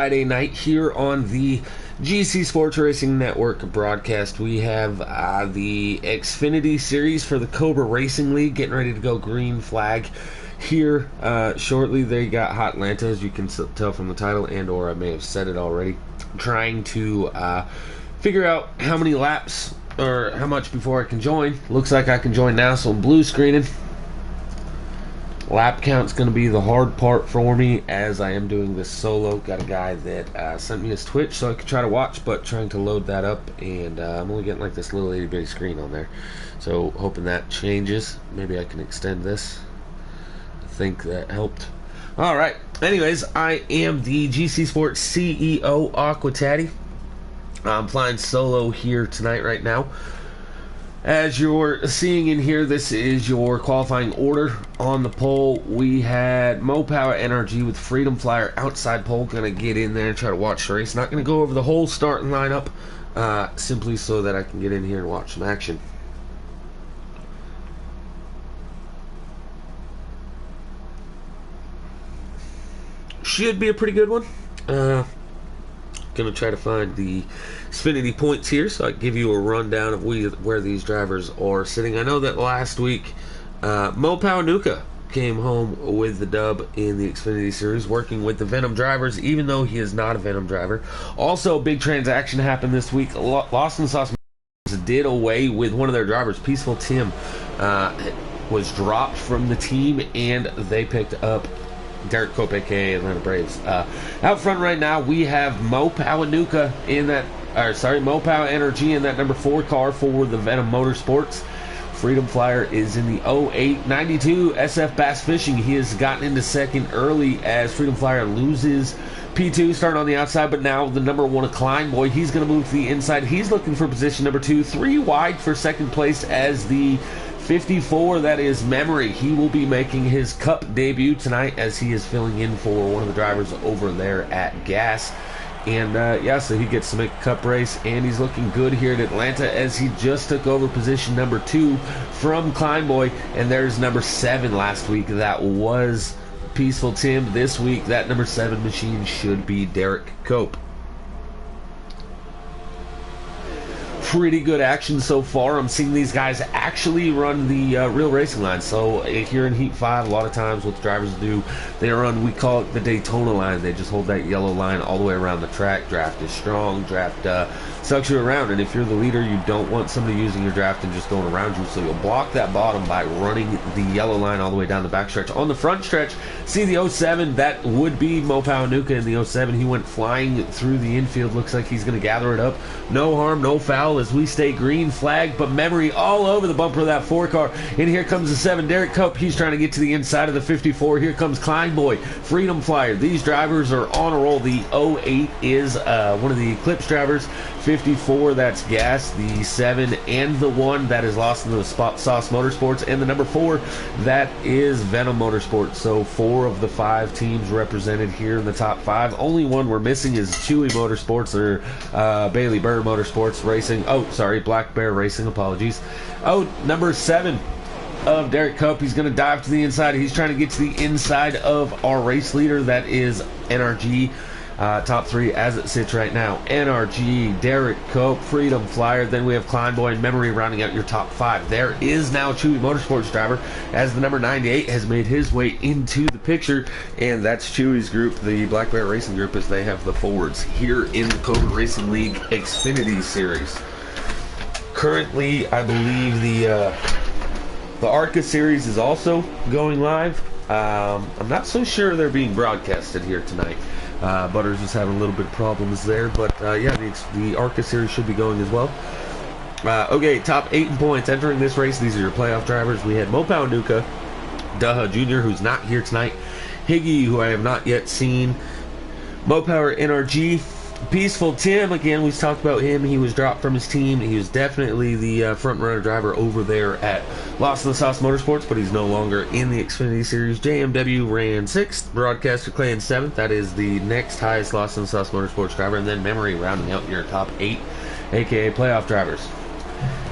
Friday night here on the GC Sports Racing Network broadcast. We have the Xfinity series for the Cobra Racing League getting ready to go green flag here shortly. They got hot Lanta, as you can tell from the title, and or I may have said it already. Trying to figure out how many laps or how much before I can join. Looks like I can join now, so I'm blue screening. Lap count's going to be the hard part for me as I am doing this solo. Got a guy that sent me his Twitch so I could try to watch, but trying to load that up, and I'm only getting like this little itty bitty screen on there. So hoping that changes. Maybe I can extend this. I think that helped. Alright, anyways, I am the GC Sports CEO, Aqua Taddy. I'm flying solo here tonight right now. As you're seeing in here, this is your qualifying order. On the pole, we had Mo Power NRG with Freedom Flyer outside pole. Gonna get in there and try to watch the race. Not gonna go over the whole starting lineup, simply so that I can get in here and watch some action. Should be a pretty good one. Gonna try to find the Xfinity points here so I can give you a rundown of where these drivers are sitting. I know that last week Mo Nuka came home with the dub in the Xfinity series, working with the Venom drivers, even though he is not a Venom driver. Also, a big transaction happened this week. Lost in the Sauce did away with one of their drivers. Peaceful Tim was dropped from the team, and they picked up Derek Cope, aka Atlanta Braves. Out front right now, we have Mo Nuka in that, Mo Power Energy in that number 4 car for the Venom Motorsports. Freedom Flyer is in the 0892 SF Bass Fishing. He has gotten into second early as Freedom Flyer loses P2 starting on the outside, but now the number 1 Klein Boy, he's going to move to the inside. He's looking for position number 2, 3 wide for second place as the 54, that is Memory. He will be making his Cup debut tonight as he is filling in for one of the drivers over there at Gas. And so he gets to make a Cup race, and he's looking good here at Atlanta as he just took over position number 2 from Kleinboy. And there's number 7 last week. That was Peaceful Tim. This week, that number 7 machine should be Derek Cope. Pretty good action so far. I'm seeing these guys actually run the real racing line. So here in Heat 5, a lot of times what the drivers do, they run, we call it the Daytona line. They just hold that yellow line all the way around the track. Draft is strong. Draft sucks you around. And if you're the leader, you don't want somebody using your draft and just going around you. So you'll block that bottom by running the yellow line all the way down the back stretch. On the front stretch, see the 07, that would be Mo Nuka in the 07. He went flying through the infield. Looks like he's going to gather it up. No harm, no foul as we stay green flag, but Memory all over the bumper of that 4 car. And here comes the 7, Derek Cope. He's trying to get to the inside of the 54. Here comes Kleinboy, Freedom Flyer. These drivers are on a roll. The 08 is one of the Eclipse drivers. 54, that's Gas. The 7 and the 1, that is Lost in the Sauce Motorsports. And the number 4, that is Venom Motorsports. So 4 of the 5 teams represented here in the top 5. Only one we're missing is Chewy Motorsports, or Bailey Burr Motorsports Racing. Black Bear Racing, apologies. Number 7 of Derek Cope. He's going to dive to the inside. He's trying to get to the inside of our race leader. That is NRG. Top 3 as it sits right now. NRG, Derek Cope, Freedom Flyer. Then we have Kleinboy and Memory rounding out your top 5. There is now Chewy Motorsports driver as the number 98 has made his way into the picture. And that's Chewy's group, the Black Bear Racing group, as they have the forwards here in the Cobra Racing League Xfinity Series. Currently, I believe the ARCA series is also going live. I'm not so sure they're being broadcasted here tonight. Butters was having a little bit of problems there, but the ARCA series should be going as well. Okay, top 8 in points entering this race. These are your playoff drivers. We had Mo Nuka, Daha Jr., who's not here tonight, Higgy, who I have not yet seen, Mo Power NRG, Peaceful Tim, again, we've talked about him. He was dropped from his team. He was definitely the front-runner driver over there at Lost in the Sauce Motorsports, but he's no longer in the Xfinity Series. JMW ran 6th, Broadcaster Clay in 7th. That is the next highest Lost in the Sauce Motorsports driver. And then Memory rounding out your top 8, a.k.a. playoff drivers.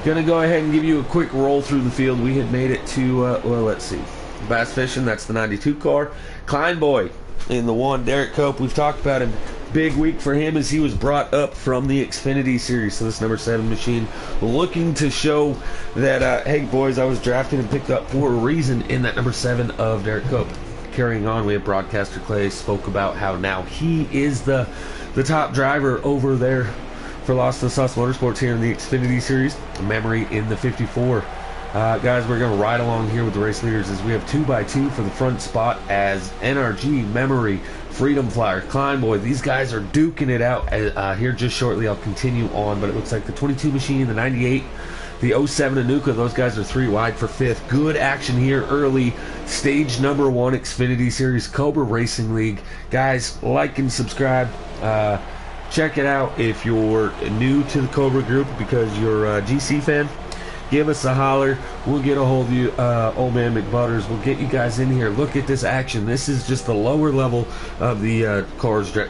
Gonna go ahead and give you a quick roll through the field. We had made it to, let's see. Bass Fishing, that's the 92 car. Kleinboy in the 1, Derek Cope. We've talked about him Big week for him as he was brought up from the Xfinity series. So this number 7 machine looking to show that, hey boys, I was drafted and picked up for a reason in that number 7 of Derek Cope. Carrying on, we have broadcaster Clay spoke about how now he is the top driver over there for Lost in the Sauce Motorsports here in the Xfinity series. Memory in the 54. Guys, we're going to ride along here with the race leaders as we have 2x2 for the front spot as NRG, Memory, Freedom Flyer, Kleinboy. These guys are duking it out here just shortly. I'll continue on, but it looks like the 22 machine, the 98, the 07 Anuka, those guys are 3 wide for 5th. Good action here early. Stage number 1 Xfinity Series Cobra Racing League. Guys, like and subscribe. Check it out if you're new to the Cobra group because you're a GC fan. Give us a holler. We'll get a hold of you, old man McButters. We'll get you guys in here. Look at this action. This is just the lower level of the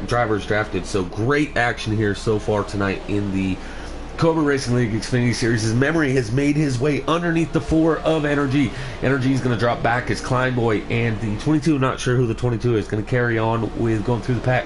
drivers drafted. So great action here so far tonight in the Cobra Racing League Xfinity Series. His Memory has made his way underneath the 4 of Energy. Energy is going to drop back as Kleinboy, and the 22, not sure who the 22 is, going to carry on with going through the pack.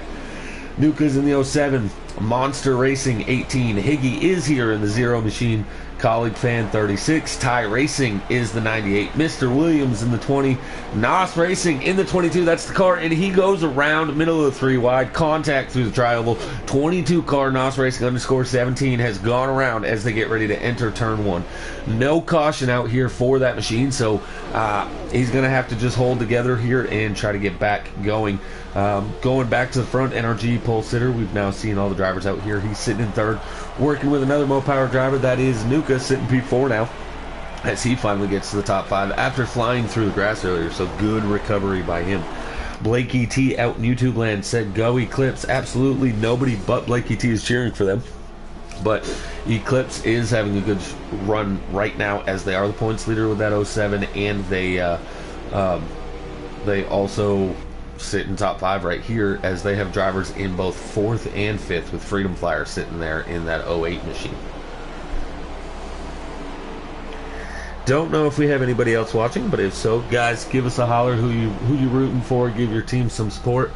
Nuka's in the 07. Monster Racing 18. Higgy is here in the 0 machine. Colleague Fan 36. Ty Racing is the 98. Mr. Williams in the 20. Nos Racing in the 22. That's the car, and he goes around middle of the 3 wide. Contact through the tri-oval. 22 car Nos Racing underscore 17 has gone around as they get ready to enter turn 1. No caution out here for that machine, so he's going to have to just hold together here and try to get back going. Going back to the front, NRG pole sitter. We've now seen all the drivers out here. He's sitting in 3rd, working with another Mopower driver. That is Nuka, sitting P4 now, as he finally gets to the top 5 after flying through the grass earlier. So good recovery by him. Blake E.T. out in YouTube land said, "Go Eclipse." Absolutely nobody but Blake E.T. is cheering for them. But Eclipse is having a good run right now as they are the points leader with that 07, and they also sit in top 5 right here as they have drivers in both 4th and 5th with Freedom Flyer sitting there in that 08 machine. Don't know if we have anybody else watching, but if so, guys, give us a holler. Who you rooting for? Give your team some support.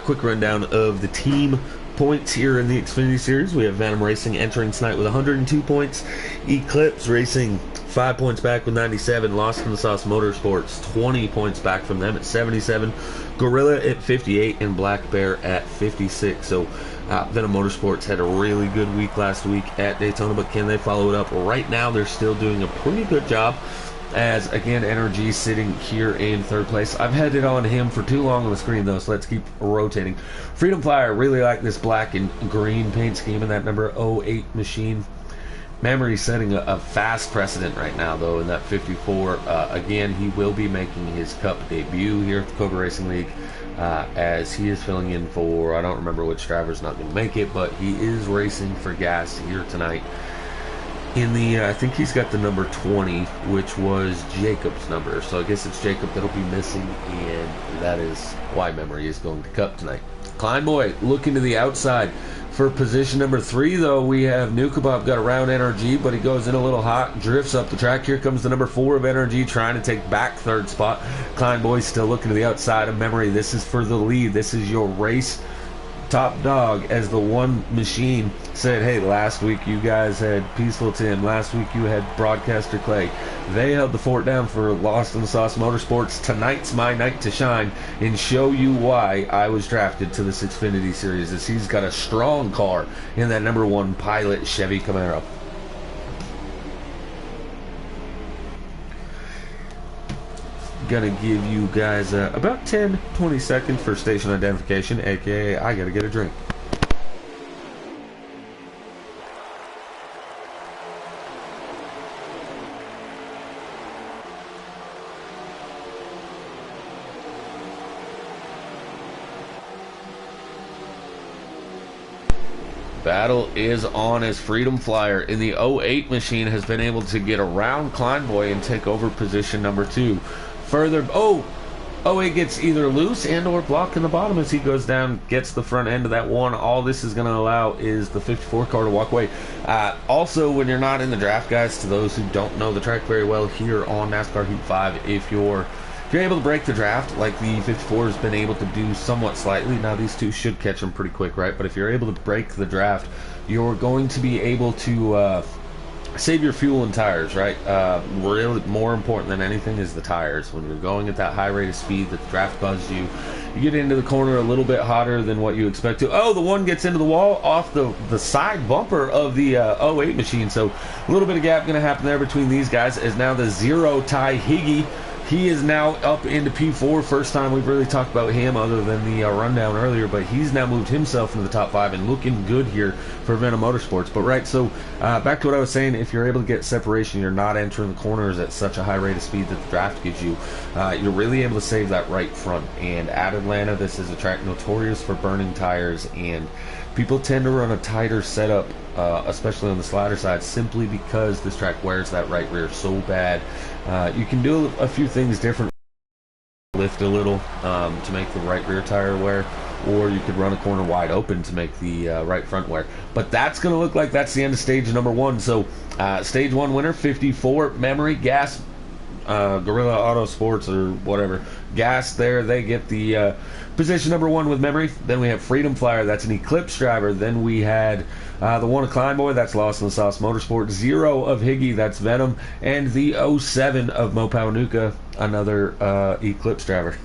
Quick rundown of the team points here in the Xfinity Series. We have Venom Racing entering tonight with 102 points. Eclipse Racing 5 points back with 97. Lost in the Sauce Motorsports 20 points back from them at 77. Gorilla at 58 and Black Bear at 56. So Venom Motorsports had a really good week last week at Daytona, but can they follow it up? Right now they're still doing a pretty good job as, again, NRG sitting here in 3rd place. I've had it on him for too long on the screen, though, so let's keep rotating. Freedom Flyer, really like this black and green paint scheme in that number 08 machine. Memory setting a fast precedent right now, though, in that 54. Again, he will be making his Cup debut here at the Cobra Racing League as he is filling in for, I don't remember which driver's not going to make it, but he is racing for gas here tonight. In the, I think he's got the number 20, which was Jacob's number. So I guess it's Jacob that'll be missing, and that is why Memory is going to Cup tonight. Kleinboy looking to the outside. For position number 3, though, we have Nukabob got around NRG, but he goes in a little hot, drifts up the track. Here comes the number 4 of NRG trying to take back 3rd spot. Kleinboy still looking to the outside of Memory. This is for the lead. This is your race top dog, as the 1 machine said, hey, last week you guys had Peaceful Tim, last week you had Broadcaster Clay. They held the fort down for Lost in the Sauce Motorsports. Tonight's my night to shine and show you why I was drafted to this Xfinity Series, as he's got a strong car in that number 1 Pilot Chevy Camaro. Gonna give you guys about 10-20 seconds for station identification, aka I gotta get a drink. Battle is on as Freedom Flyer in the 08 machine has been able to get around Kleinboy and take over position number 2. Further, it gets either loose and or blocked in the bottom as he goes down, gets the front end of that 1. All this is going to allow is the 54 car to walk away. Also, when you're not in the draft, guys, to those who don't know the track very well here on NASCAR Heat 5, if you're if you're able to break the draft, like the 54 has been able to do somewhat slightly, now these two should catch them pretty quick, right? But if you're able to break the draft, you're going to be able to save your fuel and tires, right? Really, more important than anything is the tires. When you're going at that high rate of speed that the draft buzzes you, you get into the corner a little bit hotter than what you expect to. Oh, the one gets into the wall off the side bumper of the 08 machine. So a little bit of gap going to happen there between these guys, as now the 0 Ty Higgy, he is now up into P4. First time we've really talked about him other than the rundown earlier, but he's now moved himself into the top 5 and looking good here for Venom Motorsports. But right, so back to what I was saying, if you're able to get separation, you're not entering the corners at such a high rate of speed that the draft gives you, you're really able to save that right front. And at Atlanta, this is a track notorious for burning tires, and people tend to run a tighter setup, especially on the slider side, simply because this track wears that right rear so bad. You can do a few things different, lift a little to make the right rear tire wear, or you could run a corner wide open to make the right front wear. But that's going to look like that's the end of stage number 1. So stage 1 winner, 54, Memory, Gas, Gorilla Auto Sports or whatever, Gas there, they get the position number 1 with Memory. Then we have Freedom Flyer, that's an Eclipse driver. Then we had the 1 of Kleinboy, that's Lost in the Sauce Motorsport. 0 of Higgy, that's Venom. And the 07 of Mo Paunuka, another Eclipse driver.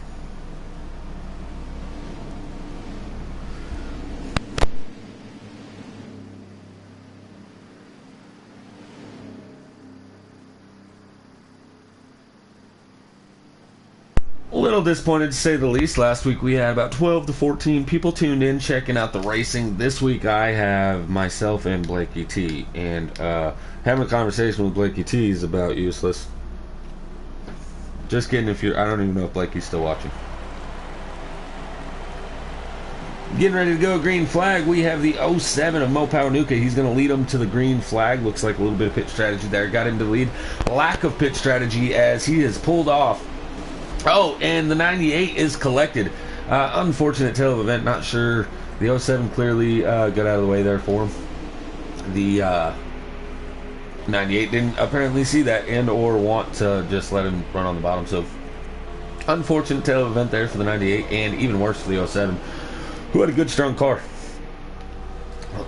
A little disappointed to say the least. Last week we had about 12 to 14 people tuned in checking out the racing. This week I have myself and Blakey T, and having a conversation with Blakey T is about useless. Just kidding. If you're, I don't even know if Blakey's still watching. Getting ready to go green flag. We have the 07 of Mo Paunuka. He's going to lead him to the green flag. Looks like a little bit of pit strategy there. Got him to lead. Lack of pit strategy as he has pulled off. Oh, and the 98 is collected. Unfortunate tail of event. Not sure. The 07 clearly got out of the way there for him. The 98 didn't apparently see that and or want to just let him run on the bottom. So unfortunate tail of event there for the 98, and even worse for the 07, who had a good strong car.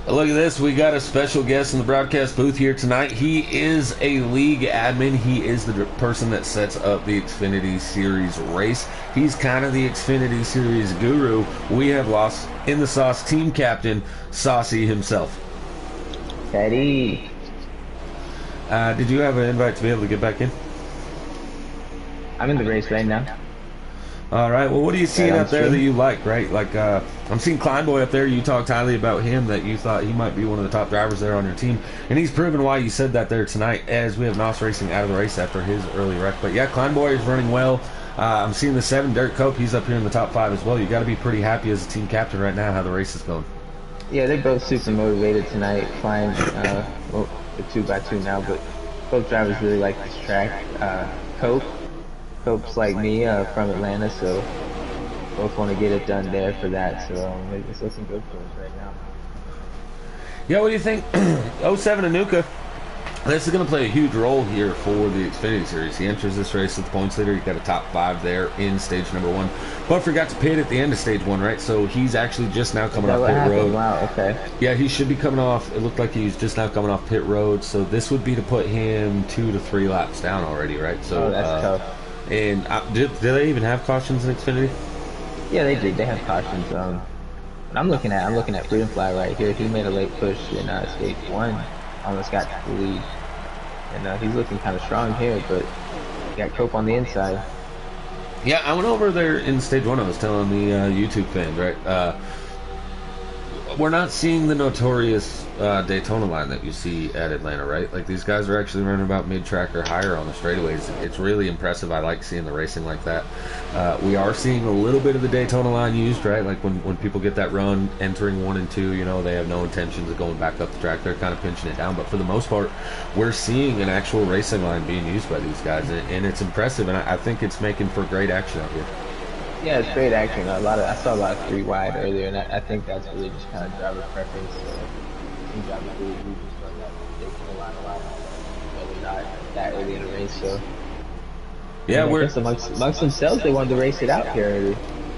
Look at this, we got a special guest in the broadcast booth here tonight. He is a league admin. He is the person that sets up the Xfinity Series race. He's kind of the Xfinity Series guru. We have Lost in the Sauce team captain, Saucy himself. Eddie. Did you have an invite to be able to get back in? I'm in the race right now. All right. Well, what are you seeing out there that you like, right? Like, I'm seeing Kleinboy up there. You talked highly about him, that you thought he might be one of the top drivers there on your team. And he's proven why you said that there tonight, as we have Nos Racing out of the race after his early wreck. But yeah, Kleinboy is running well. I'm seeing the 7, Derek Cope. He's up here in the top 5 as well. You got to be pretty happy as a team captain right now how the race is going. Yeah, they're both super motivated tonight. Flying, well, they're 2x2 now, but both drivers really like this track. Cope's like me, from Atlanta, so both want to get it done there for that. So it's looking good for us right now. Yeah, what do you think? 07 Anuka. This is going to play a huge role here for the Xfinity Series. He enters this race as the points leader. He got a top 5 there in stage number 1, but forgot to pit at the end of stage 1, right? So he's actually just now coming off pit road. Wow, okay. Yeah, he should be coming off. It looked like he was just now coming off pit road. So this would be to put him 2 to 3 laps down already, right? So that's tough. And do they even have cautions in Xfinity? Yeah, they do. They have cautions. I'm looking at Freedom Fly right here. He made a late push in stage 1, almost got to the lead, and he's looking kind of strong here. But got Cope on the inside. Yeah, I went over there in stage 1. I was telling the YouTube fans, right? We're not seeing the notorious Daytona line that you see at Atlanta, right? Like, these guys are actually running about mid-track or higher on the straightaways. It's really impressive. I like seeing the racing like that. We are seeing a little bit of the Daytona line used, right? Like when people get that run entering 1 and 2, you know, they have no intentions of going back up the track. They're kind of pinching it down. But for the most part, we're seeing an actual racing line being used by these guys, and it's impressive, and I think it's making for great action out here. Yeah, it's great action. I saw a lot of 3 wide earlier, and I think that's really just kind of driver preference. Some drivers really do just run that Daytona line a lot, really not that early in the race. So Yeah, And I we're guess amongst themselves, they wanted to race it out here already.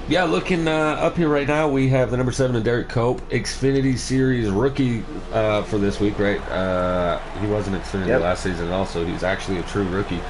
Yeah, looking up here right now, we have the number 7 in Derek Cope, Xfinity Series rookie for this week, right? He was an Xfinity last season also. He's actually a true rookie.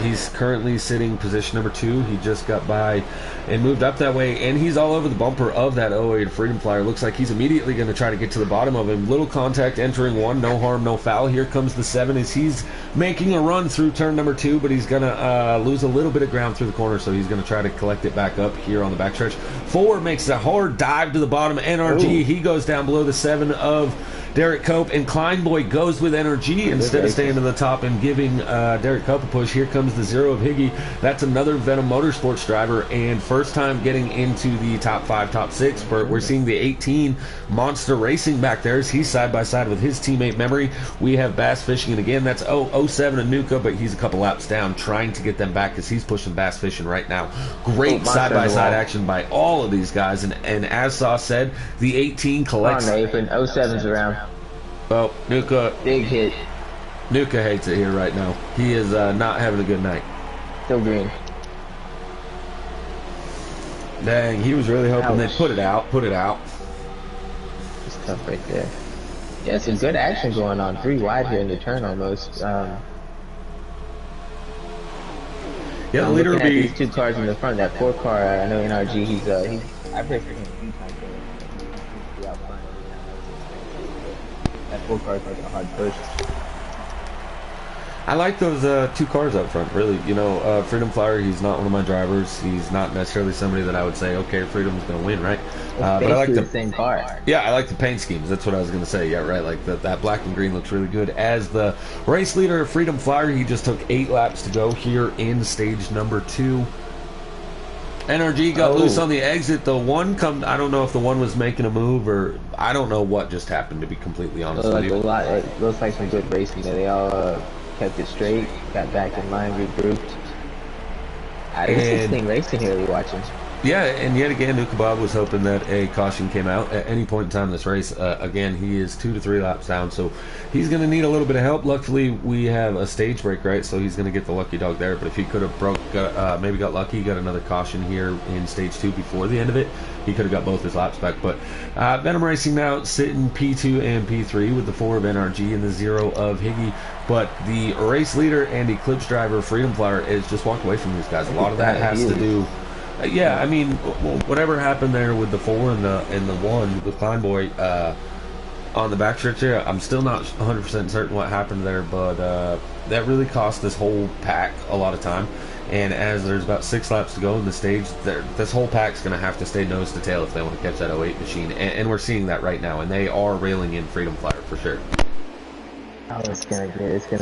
He's currently sitting position number 2. He just got by and moved up that way, and he's all over the bumper of that 08 Freedom Flyer. Looks like he's immediately going to try to get to the bottom of him. Little contact entering 1, no harm, no foul. Here comes the 7 as he's making a run through turn number 2, but he's going to lose a little bit of ground through the corner, so he's going to try to collect it back up here on the backstretch. 4 makes a hard dive to the bottom. NRG, he goes down below the 7 of Derek Cope, and Kleinboy goes with NRG instead of staying to the top and giving Derek Cope a push. Here comes the 0 of Higgy. That's another Venom Motorsports driver, and first time getting into the top 5, top 6. We're seeing the 18 Monster Racing back there as he's side by side with his teammate Memory. We have Bass Fishing, and again, that's 07 and Nuka, but he's a couple laps down trying to get them back as he's pushing Bass Fishing right now. Great side by side action by all of these guys, and as Sauce said, the 18 collects. On the apron, 07's around. Well, Nuka, big hit. Nuka hates it here right now. He is not having a good night. Still green. Dang, he was really hoping they'd put it out. It's tough right there. Yeah, some good action going on. 3 wide here in the turn almost. Yeah, the leader will be these 2 cars in the front. That 4 car, I know NRG. I've raced him a few times. That 4 car is like a hard push. I like those 2 cars up front, really. You know, Freedom Flyer, he's not one of my drivers. He's not necessarily somebody that I would say, okay, Freedom's going to win, right? But I like the same car. Yeah, I like the paint schemes. That's what I was going to say. Yeah, right. Like that black and green looks really good. As the race leader of Freedom Flyer, he just took 8 laps to go here in stage number 2. NRG got loose on the exit. The 1 I don't know if the 1 was making a move or I don't know what just happened, to be completely honest with you. It looks like some good racing there. They all kept it straight, got back in line, regrouped. It's interesting racing here we're watching. Yeah, and yet again, Nuka Bob was hoping that a caution came out at any point in time in this race. Again, he is 2 to 3 laps down, so he's going to need a little bit of help. Luckily, we have a stage break, right? So he's going to get the lucky dog there. But if he could have maybe got lucky, got another caution here in stage 2 before the end of it, he could have got both his laps back. But Venom Racing now sitting P2 and P3 with the 4 of NRG and the 0 of Higgy. But the race leader and Eclipse driver, Freedom Flyer, is just walked away from these guys. A lot of that has to do. Yeah, I mean, whatever happened there with the 4 and the 1 with Kleinboy on the backstretch here, I'm still not 100% certain what happened there, but that really cost this whole pack a lot of time. And as there's about 6 laps to go in the stage, this whole pack's going to have to stay nose to tail if they want to catch that 08 machine. And we're seeing that right now, and they are railing in Freedom Flyer for sure. Oh, it's gonna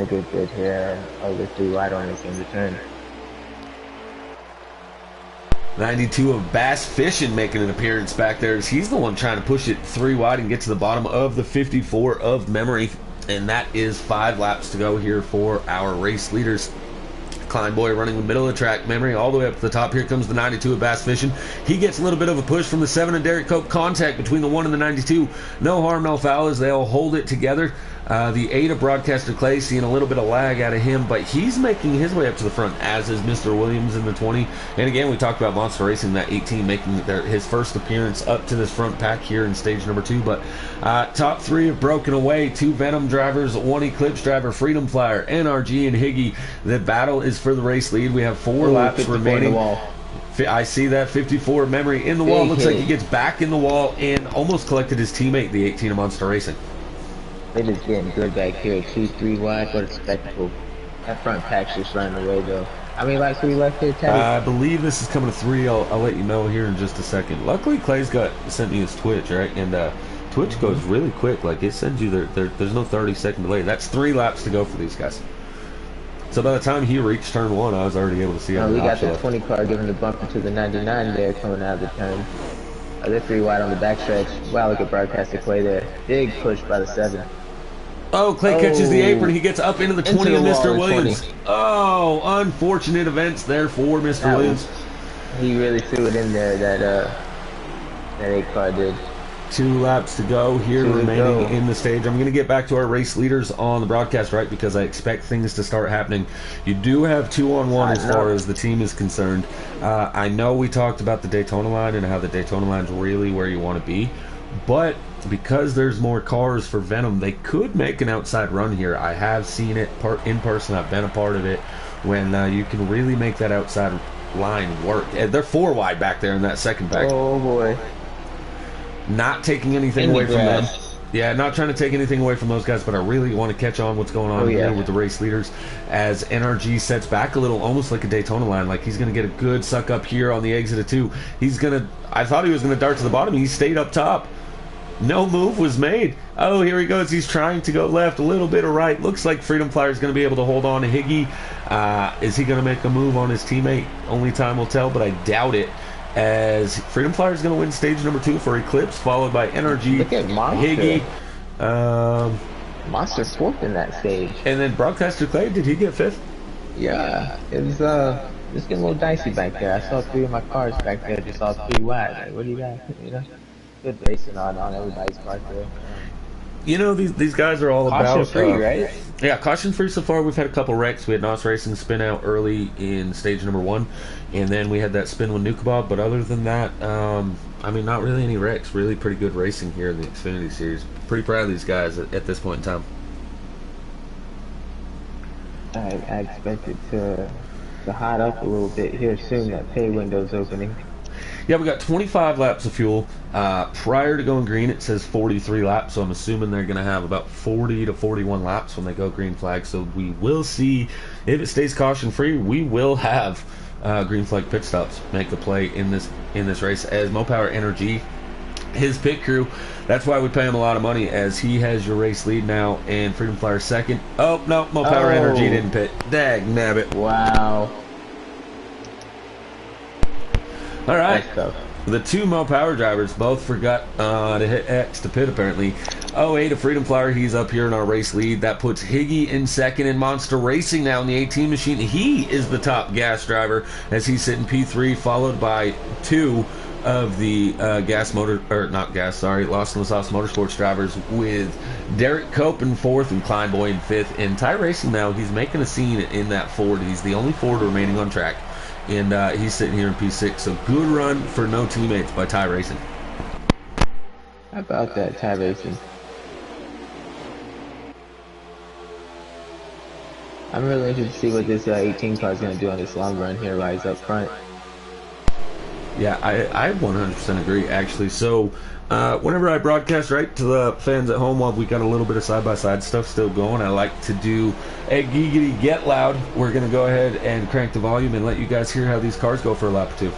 get good here. Over 3 wide on this in return. 92 of Bass Fishing making an appearance back there as he's the one trying to push it 3 wide and get to the bottom of the 54 of Memory. And that is 5 laps to go here for our race leaders. Kleinboy running the middle of the track. Memory all the way up to the top. Here comes the 92 of Bass Fishing. He gets a little bit of a push from the 7 of Derek Cope. Contact between the 1 and the 92. No harm, no foul as they all hold it together. The 8 of Broadcaster Clay seeing a little bit of lag out of him, but he's making his way up to the front, as is Mr. Williams in the 20. And again, we talked about Monster Racing, that 18 making his first appearance up to this front pack here in stage number 2. But top 3 have broken away. 2 Venom drivers, 1 Eclipse driver, Freedom Flyer, NRG, and Higgy. The battle is for the race lead. We have 4 laps remaining. I see that 54 Memory in the wall. Looks like he gets back in the wall and almost collected his teammate, the 18 of Monster Racing. They just getting good back here. 2, 3 wide. What a spectacle. That front pack's just running away though. How many laps do we left here, Teddy? I believe this is coming to 3. I'll let you know here in just a second. Luckily, Clay's sent me his Twitch, right? And Twitch goes really quick. Like, it sends you there's no 30-second delay. That's 3 laps to go for these guys. So by the time he reached turn 1, I was already able to see him. We got the 20 car giving the bump into the 99 there coming out of the turn. They're 3 wide on the backstretch. Wow, look at Broadcaster Clay there. Big push by the 7. Oh, Clay catches the apron. He gets up into the 20 of Mr. Williams. Oh, unfortunate events there for Mr. Williams. He really threw it in there, that 8 car did. 2 laps to go here remaining in the stage. I'm going to get back to our race leaders on the broadcast, right, because I expect things to start happening. You do have 2-on-1 as far as the team is concerned. I know we talked about the Daytona line and how the Daytona line's really where you want to be, but because there's more cars for Venom, they could make an outside run here. I have seen it in person. I've been a part of it when you can really make that outside line work. They're 4 wide back there in that second pack. Oh boy. Not taking anything away from them. Yeah, not trying to take anything away from those guys, but I really want to catch on what's going on here with the race leaders as NRG sets back a little, almost like a Daytona line. Like he's going to get a good suck up here on the exit of 2. He's going to, I thought he was going to dart to the bottom. He stayed up top. No move was made. Oh, here he goes. He's trying to go left, a little bit of right. Looks like Freedom Flyer is going to be able to hold on to Higgy. Is he going to make a move on his teammate? Only time will tell, but I doubt it. As Freedom Flyer is going to win stage number 2 for Eclipse, followed by NRG, Look at Monster. Higgy. Monster 4th in that stage. And then Broadcaster Clay, did he get 5th? Yeah, it was just getting a little dicey back there. I saw 3 of my cars back there, just all 3 wide. Like, what do you got? You know, good racing on everybody's part there. You know, these guys are all caution about free, right? Yeah, caution free so far. We've had a couple wrecks. We had Nos Racing spin out early in stage number 1, and then we had that spin with Nukabob. But other than that, I mean, not really any wrecks. Really pretty good racing here in the Xfinity Series. Pretty proud of these guys at this point in time. I expect it to hot up a little bit here soon. That pay window's opening. Yeah, we got 25 laps of fuel. Prior to going green, it says 43 laps, so I'm assuming they're going to have about 40 to 41 laps when they go green flag. So we will see, if it stays caution-free, we will have green flag pit stops make a play in this race. As Mopower Energy, his pit crew, that's why we pay him a lot of money, as he has your race lead now, and Freedom Flyer second. Oh, no, Mopower Energy didn't pit. Dag nabbit. Wow. All right, the 2 Mo Power drivers both forgot to hit X to pit, apparently. 08 of Freedom Flyer, he's up here in our race lead. That puts Higgy in second, in Monster Racing now in the 18 machine. He is the top gas driver as he's sitting P3, followed by 2 of the Lost in the Sauce Motorsports drivers, with Derek Cope in 4th and Kleinboy in 5th. In Ty Racing now, he's making a scene in that Ford. He's the only Ford remaining on track. And he's sitting here in P6. So good run for no teammates by Ty Racing. How about that, Ty Racing? I'm really interested to see what this 18 car is going to do on this long run here, rise up front. Yeah, I 100% agree, actually. So whenever I broadcast right to the fans at home, while we got a little bit of side-by-side stuff still going, I like to do a giggity get loud. We're going to go ahead and crank the volume and let you guys hear how these cars go for a lap or 2.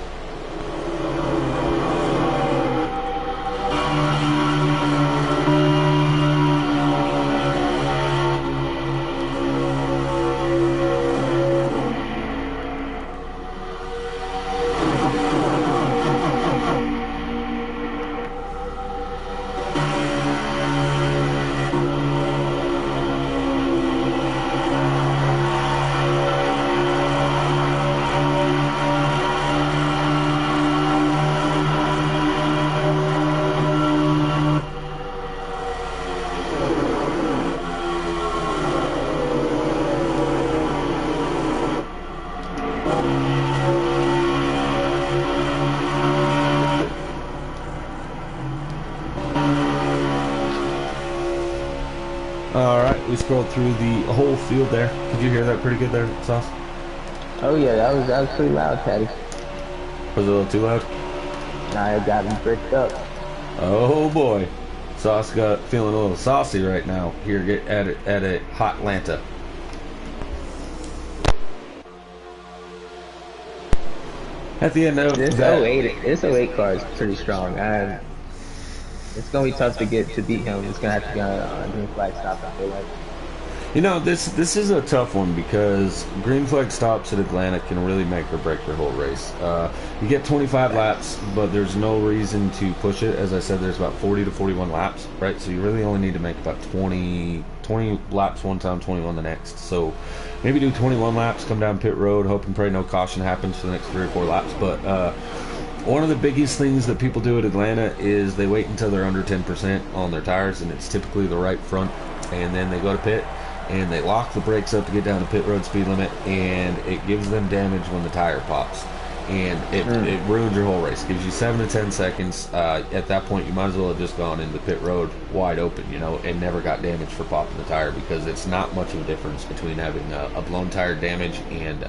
Alright, we scrolled through the whole field there. Could you hear that pretty good there, Sauce? Oh yeah, that was pretty loud, Patty. Was it a little too loud? Nah, it got me bricked up. Oh boy. Sauce got feeling a little saucy right now here at a hot Lanta. At the end of this that, 08 car is pretty strong. It's gonna be tough to beat him. It's gonna have to be on a green flag stop, I feel like. You know, this is a tough one because green flag stops at Atlanta can really make or break your whole race. You get 25 laps, but there's no reason to push it. As I said, there's about 40 to 41 laps, right? So you really only need to make about 20 laps one time, 21 the next. So maybe do 21 laps, come down pit road, hope and pray no caution happens for the next 3 or 4 laps. But One of the biggest things that people do at Atlanta is they wait until they're under 10% on their tires, and it's typically the right front, and then they go to pit and they lock the brakes up to get down to pit road speed limit, and it gives them damage when the tire pops, and it ruins your whole race. It gives you 7 to 10 seconds. At that point, you might as well have just gone into pit road wide open, you know, and never got damaged for popping the tire, because it's not much of a difference between having a blown tire damage and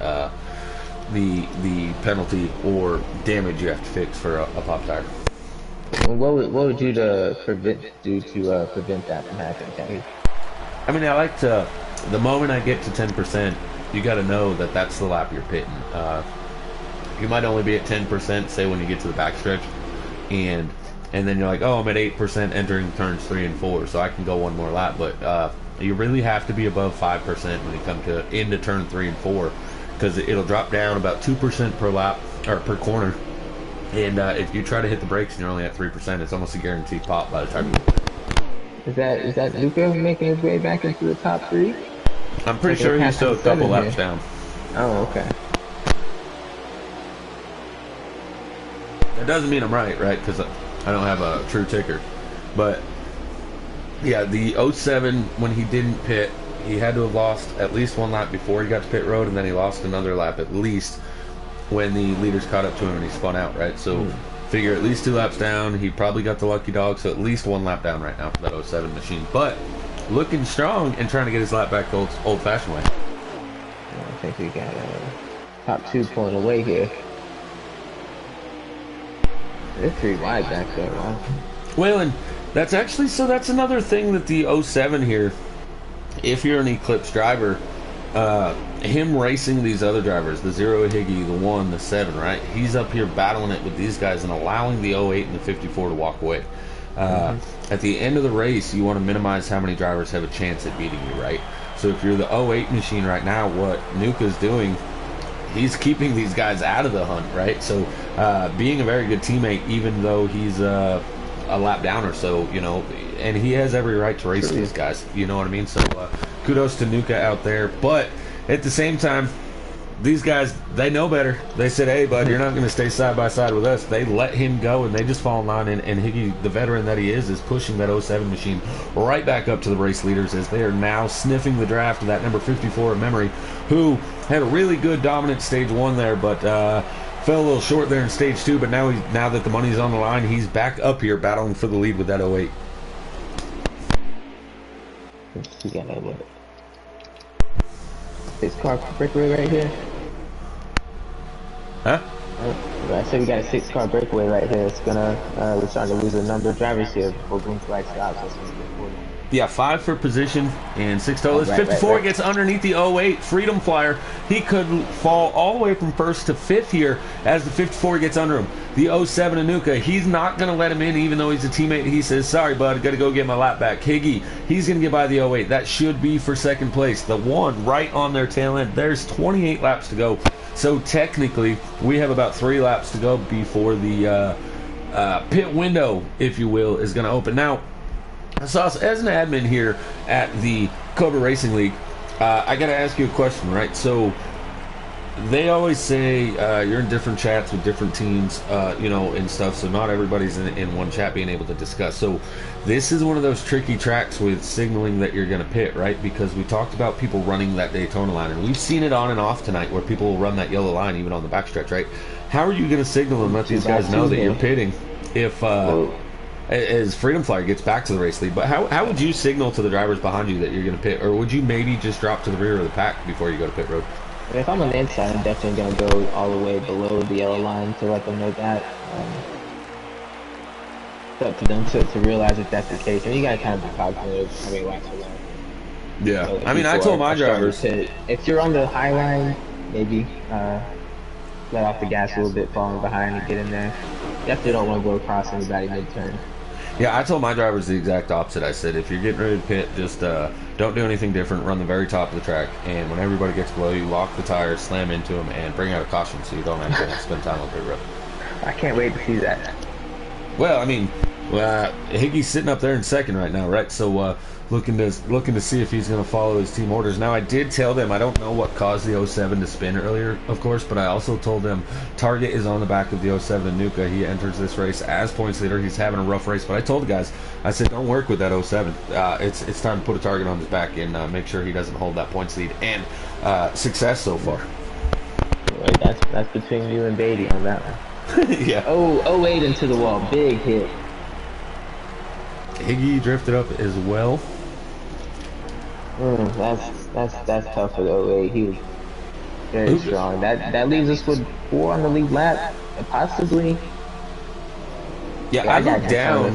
the penalty or damage you have to fix for a pop tire. What would you do to prevent that from happening, Kenny? I mean, I like to, the moment I get to 10%, you got to know that that's the lap you're pitting. You might only be at 10%, say when you get to the backstretch, and then you're like, oh, I'm at 8% entering turns 3 and 4, so I can go one more lap. But you really have to be above 5% when you come to into turn 3 and 4, because it'll drop down about 2% per lap or per corner. And if you try to hit the brakes and you're only at 3%, it's almost a guaranteed pop by the time you. Is that Luca making his way back into the top 3? I'm pretty sure he's still a couple laps down. Oh, okay. That doesn't mean I'm right, because I don't have a true ticker. But yeah, the 07, when he didn't pit, he had to have lost at least one lap before he got to pit road, and then he lost another lap at least when the leaders caught up to him and he spun out, right? So figure at least 2 laps down. He probably got the lucky dog, so at least 1 lap down right now for that 07 machine. But looking strong and trying to get his lap back the old-fashioned way. I think we got top 2 pulling away here. They're 3 wide back there, wow. Well, and that's actually, so that's another thing that the 07 here, if you're an Eclipse driver, him racing these other drivers, the 0 Higgy, the 1, the 7, right? He's up here battling it with these guys and allowing the 08 and the 54 to walk away. At the end of the race, you want to minimize how many drivers have a chance at beating you, right? So if you're the 08 machine right now, what Nuka's doing, he's keeping these guys out of the hunt, right? So being a very good teammate, even though he's a lap down or so, you know, and he has every right to race these guys, you know what I mean? So kudos to Nuka out there. But at the same time, these guys, they know better. They said, hey, bud, you're not going to stay side by side with us. They let him go, and they just fall in line. And Higgy, the veteran that he is pushing that 07 machine right back up to the race leaders, as they are now sniffing the draft of that number 54 of memory, who had a really good dominant stage 1 there, but fell a little short there in stage 2. But now that the money's on the line, he's back up here battling for the lead with that 08. You got that one. 6-car breakaway right here. Huh? I said we got a 6-car breakaway right here. It's gonna we're starting to lose a number of drivers here before green flag stops. So it's gonna be important. Yeah, 5 for position and 6 total. 54 gets underneath the 08 Freedom Flyer. He could fall all the way from 1st to 5th here as the 54 gets under him. The 07 Anuka, he's not going to let him in, even though he's a teammate. He says, sorry, bud, got to go get my lap back. Higgy, he's going to get by the 08. That should be for 2nd place. The 1 right on their tail end. There's 28 laps to go. So technically, we have about 3 laps to go before the pit window, if you will, is going to open. Now, Sauce, as an admin here at the Cobra Racing League, I got to ask you a question, right? So they always say you're in different chats with different teams, you know, and stuff, so not everybody's in one chat being able to discuss. So this is one of those tricky tracks with signaling that you're going to pit, right? Because we talked about people running that Daytona line, and we've seen it on and off tonight where people will run that yellow line even on the backstretch, right? How are you going to signal and let these guys know that you're pitting if as Freedom Flyer gets back to the race lead? But how would you signal to the drivers behind you that you're going to pit, or would you maybe just drop to the rear of the pack before you go to pit road? If I'm on the inside, I'm definitely going to go all the way below the yellow line to let them know that. It's up to them to realize if that's the case. And you got to kind of be cognizant of how many laps are left. Yeah, So I mean, I told my drivers, if you're on the high line, maybe let off the gas a little bit, falling behind and get in there. Definitely don't want to go across anybody mid-turn. Yeah, I told my drivers the exact opposite. I said, if you're getting ready to pit, just don't do anything different. Run the very top of the track, and when everybody gets below you, lock the tires, slam into them, and bring out a caution so you don't have to spend time on pit road. I can't wait to see that. Well, I mean, Higgy's sitting up there in second right now, right? So looking to see if he's going to follow his team orders. Now I did tell them I don't know what caused the '07 to spin earlier, of course, but I also told them target is on the back of the '07 Nuka. He enters this race as points leader. He's having a rough race, but I told the guys, I said don't work with that '07. It's time to put a target on his back and make sure he doesn't hold that points lead and success so far. Wait, that's between you and Beatty on that one. Yeah. Oh, 08 into the wall, big hit. Higgy drifted up as well. That's tough for the 08. He was very strong. That leaves us with 4 on the lead lap, possibly. Yeah, I looked down.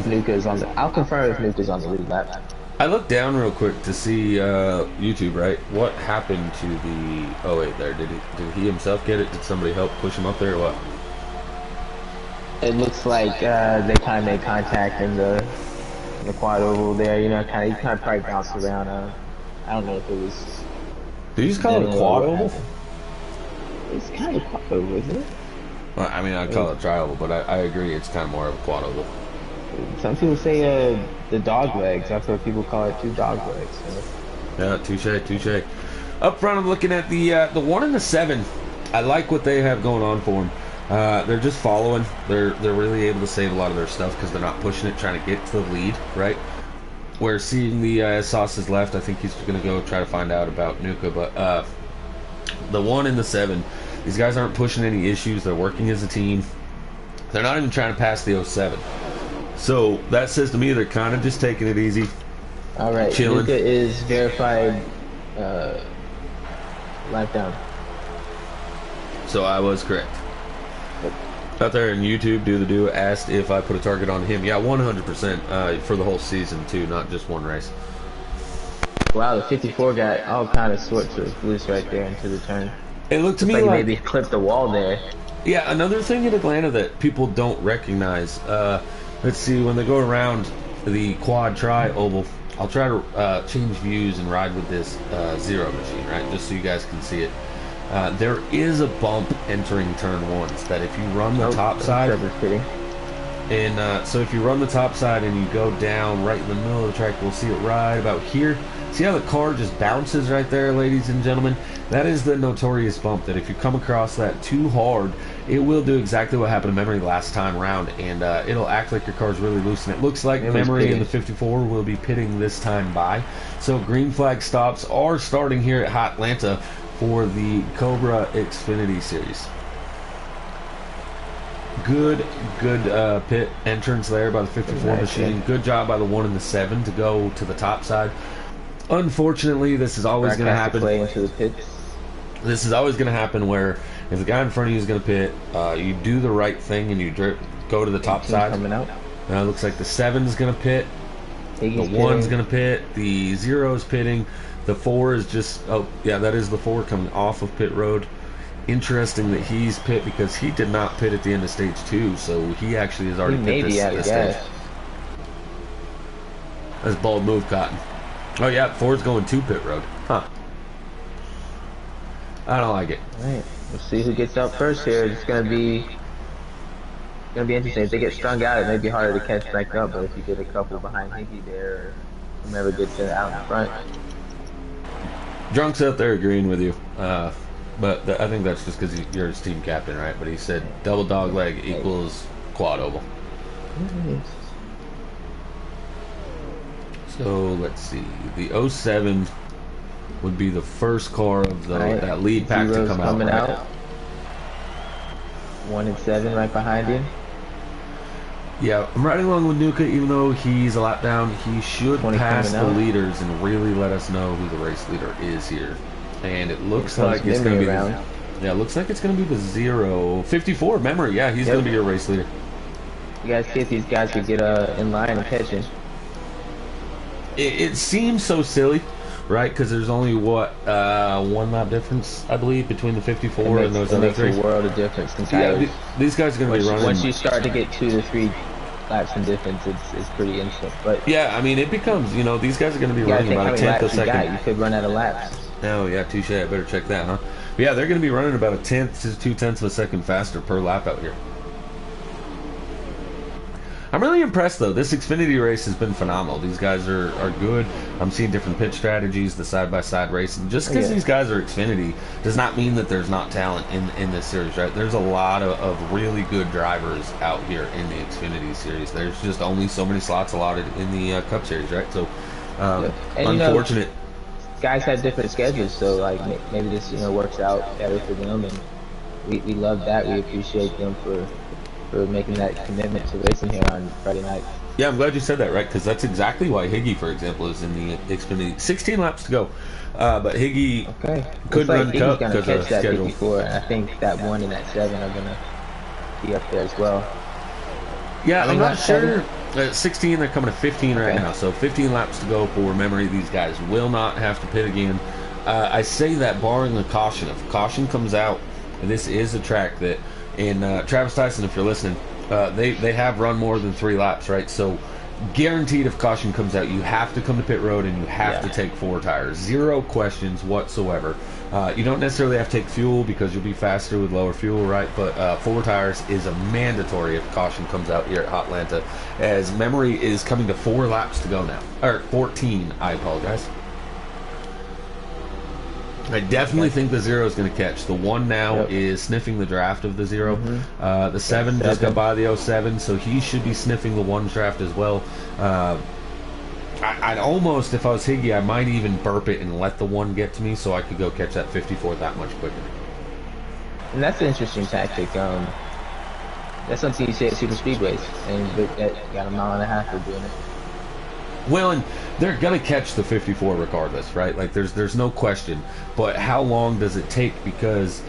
I'll confirm if Nuka's on the lead lap. I looked down real quick to see YouTube, right? What happened to the 08 there? Did he himself get it? Did somebody help push him up there or what? It looks like they kind of made contact in the quad oval there. You know, he kind of probably bounced around. I don't know if it was. Did you just call it a quad oval? It's kind of quad oval, isn't it? Well, I mean, I'd call it tri oval, but I agree it's kind of more of a quad oval. Some people say the dog legs. That's what people call it, 2 dog legs. So. Yeah, touche. Up front, I'm looking at the 1 and the 7. I like what they have going on for them. They're just following. They're really able to save a lot of their stuff because they're not pushing it, trying to get to the lead, right? Where seeing the Sauce's left, I think he's going to go try to find out about Nuka. But the 1 and the 7, these guys aren't pushing any issues. They're working as a team. They're not even trying to pass the 07. So that says to me they're kind of just taking it easy. All right, chilling. Nuka is verified lap down. So I was correct. Out there in YouTube, Do asked if I put a target on him. Yeah, 100% for the whole season too, not just one race. Wow, the 54 got all kind of sorts of loose right there into the turn. It looked to me like maybe clipped the wall there. Yeah, another thing in Atlanta that people don't recognize. Let's see, when they go around the quad tri oval, I'll try to change views and ride with this zero machine, right? Just so you guys can see it. There is a bump entering turn 1s that if you run the top side, and so if you run the top side and you go down right in the middle of the track, we'll see it right about here. See how the car just bounces right there, ladies and gentlemen? That is the notorious bump that if you come across that too hard, it will do exactly what happened to Memory last time around, and it'll act like your car's really loose. And it looks like Memory in the 54 will be pitting this time by. So green flag stops are starting here at Hot Lanta for the Cobra Xfinity series. Good pit entrance there by the 54 machine. Good job by the 1 and the 7 to go to the top side. Unfortunately, this is always going to happen. This is always going to happen where if the guy in front of you is going to pit, you do the right thing and you go to the top side. Coming out. Now it looks like the 7 is going to pit. The 1's going to pit. The 0 is pitting. The 4 is just, oh yeah, that is the 4 coming off of pit road. Interesting that he's pit because he did not pit at the end of stage 2, so he actually has already pit this stage. That's a bold move, Cotton. Oh yeah, 4's going to pit road. Huh. I don't like it. Alright, we'll see who gets out first here. It's gonna be interesting. If they get strung out, it may be harder to catch back up, but if you get a couple behind Higgy there, or whomever gets it out in front. Drunk's out there agreeing with you, but I think that's just because you're his team captain, right? But he said double dog leg equals quad oval. So let's see, the 07 would be the first car of that lead pack to come out. Right? 1 and 7 right behind him. Yeah, I'm riding along with Nuka, even though he's a lap down. He should pass the leaders and really let us know who the race leader is here. And it looks like it's going to be it looks like it's going to be the 054 Memory. Yeah, he's going to be your race leader. You guys see if these guys could get in line and catch him. It seems so silly, right? Because there's only what 1 lap difference, I believe, between the 54 and those other 3. It makes a world of difference. Yeah, these guys are going to be running. Once you start to get 2 to 3 laps in difference, it's pretty instant. But yeah, I mean, it becomes, you know, these guys are going to be running about a tenth a second. You could run out of laps. Oh yeah, touche. I better check that, huh? But yeah, they're going to be running about a tenth to 2/10 of a second faster per lap out here. I'm really impressed though. This Xfinity race has been phenomenal. These guys are good. I'm seeing different pitch strategies, the side-by-side racing. Just because these guys are Xfinity does not mean that there's not talent in this series, right? There's a lot of really good drivers out here in the Xfinity series. There's just only so many slots allotted in the Cup Series, right? So, unfortunate. Guys have different schedules, so like maybe this works out better for them, and we love that. We appreciate them for making that commitment to racing here on Friday night. Yeah, I'm glad you said that, right? Because that's exactly why Higgy, for example, is in the Xfinity. 16 laps to go, but Higgy couldn't run Cup because of schedule. 54, and I think that 1 and that 7 are gonna be up there as well. Yeah, I'm not sure. 16, they're coming to 15 right now, so 15 laps to go for memory. These guys will not have to pit again. I say that barring the caution. If caution comes out, and this is a track that, and Travis Tyson, if you're listening, they have run more than 3 laps, right? So guaranteed if caution comes out, you have to come to pit road and you have to take 4 tires. 0 questions whatsoever. You don't necessarily have to take fuel because you'll be faster with lower fuel, right? But 4 tires is a mandatory if caution comes out here at Lanta, as memory is coming to 4 laps to go now. Or 14, I apologize. I definitely think the 0 is going to catch. The 1 now is sniffing the draft of the 0. The 7 just got by the 07, so he should be sniffing the 1 draft as well. I'd almost, if I was Higgy, I might even burp it and let the 1 get to me so I could go catch that 54 that much quicker. And that's an interesting tactic. That's something you see at super speedways, and that got a mile and a half for doing it. Well, and they're going to catch the 54 regardless, right? Like, there's no question. But how long does it take? Because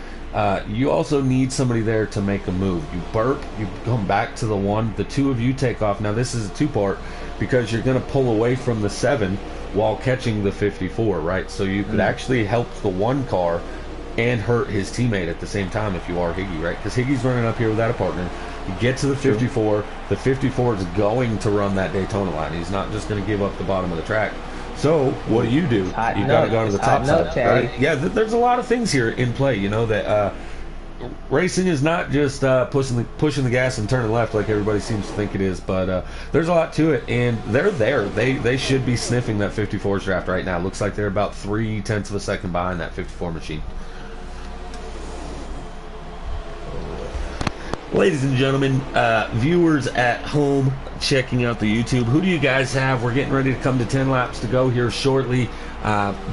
you also need somebody there to make a move. You burp, you come back to the 1, the 2 of you take off. Now, this is a 2-part because you're going to pull away from the 7 while catching the 54, right? So you could actually help the 1 car and hurt his teammate at the same time if you are Higgy, right? Because Higgy's running up here without a partner. You get to the 54. The 54 is going to run that Daytona line. He's not just going to give up the bottom of the track. So what do? You got to go to the top side, right? Yeah, there's a lot of things here in play. You know that racing is not just pushing the gas and turning left like everybody seems to think it is, but there's a lot to it, and they're there. They should be sniffing that 54's draft right now. Looks like they're about 0.3 of a second behind that 54 machine. Ladies and gentlemen, viewers at home checking out the YouTube, who do you guys have? We're getting ready to come to 10 laps to go here shortly.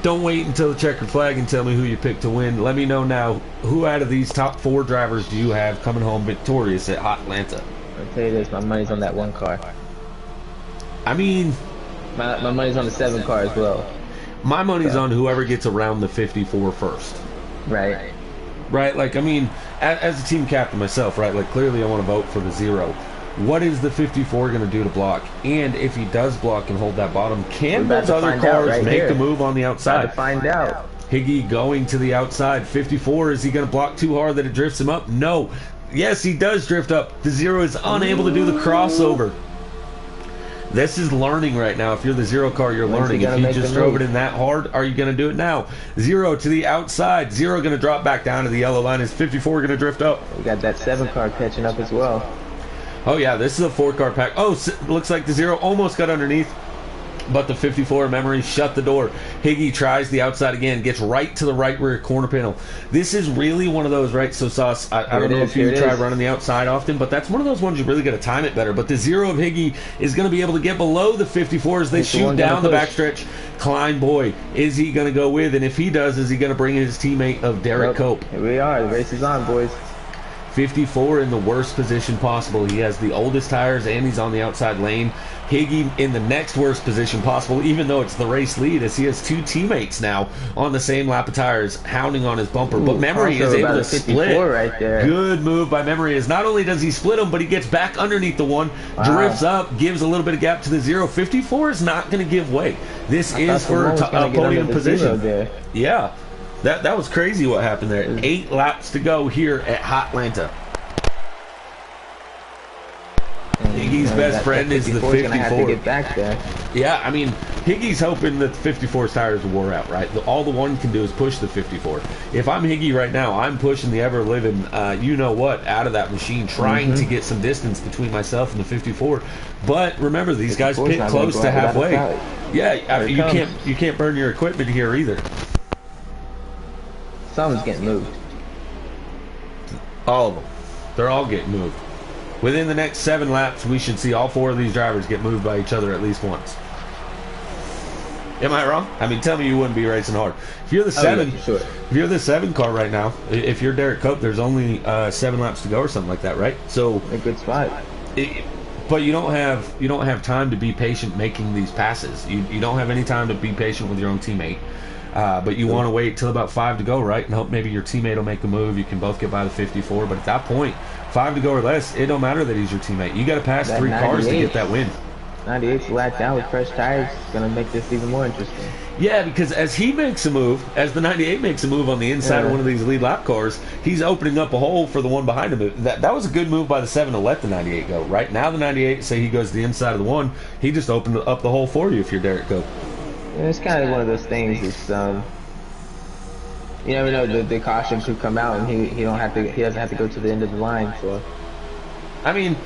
Don't wait until the checkered flag and tell me who you pick to win. Let me know now, who out of these top 4 drivers do you have coming home victorious at Lanta? I'll tell you this, my money's on that 1 car. I mean, my money's on the 7 car as well. My money's on whoever gets around the 54 first. Right. Right, like, I mean, as a team captain myself, right, like, clearly I want to vote for the 0. What is the 54 going to do to block? And if he does block and hold that bottom, can those other cars make the move on the outside? To find out. Higgy going to the outside. 54, is he going to block too hard that it drifts him up? No. Yes, he does drift up. The 0 is unable to do the crossover. This is learning right now. If you're the 0 car, you're learning. If you just drove it in that hard, are you going to do it now? 0 to the outside. 0 going to drop back down to the yellow line. Is 54 going to drift up? We got that 7 car catching up as well. Oh, yeah, this is a 4-car pack. Oh, looks like the 0 almost got underneath, but the 54 memory shut the door. Higgy tries the outside again, gets right to the right rear corner panel. This is really one of those, right? So, Sauce, I don't know if you try running the outside often, but that's one of those ones you really got to time it better. But the 0 of Higgy is going to be able to get below the 54 as they shoot down the backstretch. Klein boy, is he going to go with? And if he does, is he going to bring in his teammate of Derek Cope? Here we are. The race is on, boys. 54 in the worst position possible. He has the oldest tires and he's on the outside lane. Higgy in the next worst position possible, even though it's the race lead, as he has 2 teammates now on the same lap of tires hounding on his bumper. But Memory is able to split. Right there. Good move by Memory, as not only does he split them, but he gets back underneath the 1, drifts up, gives a little bit of gap to the 0. 54 is not going to give way. This is for a podium position. Yeah. That was crazy what happened there. 8 laps to go here at Lanta. Higgy's best friend is the 54. Have to get back there. Yeah, I mean, Higgy's hoping that the 54's tires will wore out, right? All the one can do is push the 54. If I'm Higgy right now, I'm pushing the ever-living, you know what, out of that machine, trying to get some distance between myself and the 54. But remember, these guys pit close to halfway. Yeah, you can't burn your equipment here either. Someone's getting moved. All of them. They're all getting moved. Within the next 7 laps, we should see all 4 of these drivers get moved by each other at least once. Am I wrong? I mean, tell me you wouldn't be racing hard. If you're the 7, yeah, sure. If you're the 7 car right now, if you're Derek Cope, there's only 7 laps to go or something like that, right? So a good spot. But you don't have time to be patient making these passes. You don't have any time to be patient with your own teammate. But you want to wait till about 5 to go, right? And hope maybe your teammate will make a move. You can both get by the 54. But at that point, 5 to go or less, it don't matter that he's your teammate. You got to pass 3 cars to get that win. 98's flat down with fresh tires. It's going to make this even more interesting. Yeah, because as he makes a move, as the 98 makes a move on the inside of one of these lead lap cars, he's opening up a hole for the one behind him. That was a good move by the 7 to let the 98 go. Right now, the 98, say he goes to the inside of the 1, he just opened up the hole for you if you're Derek Cope. Yeah, it's kind of one of those things. It's you never know, the caution could come out and he doesn't have to go to the end of the line. So I mean,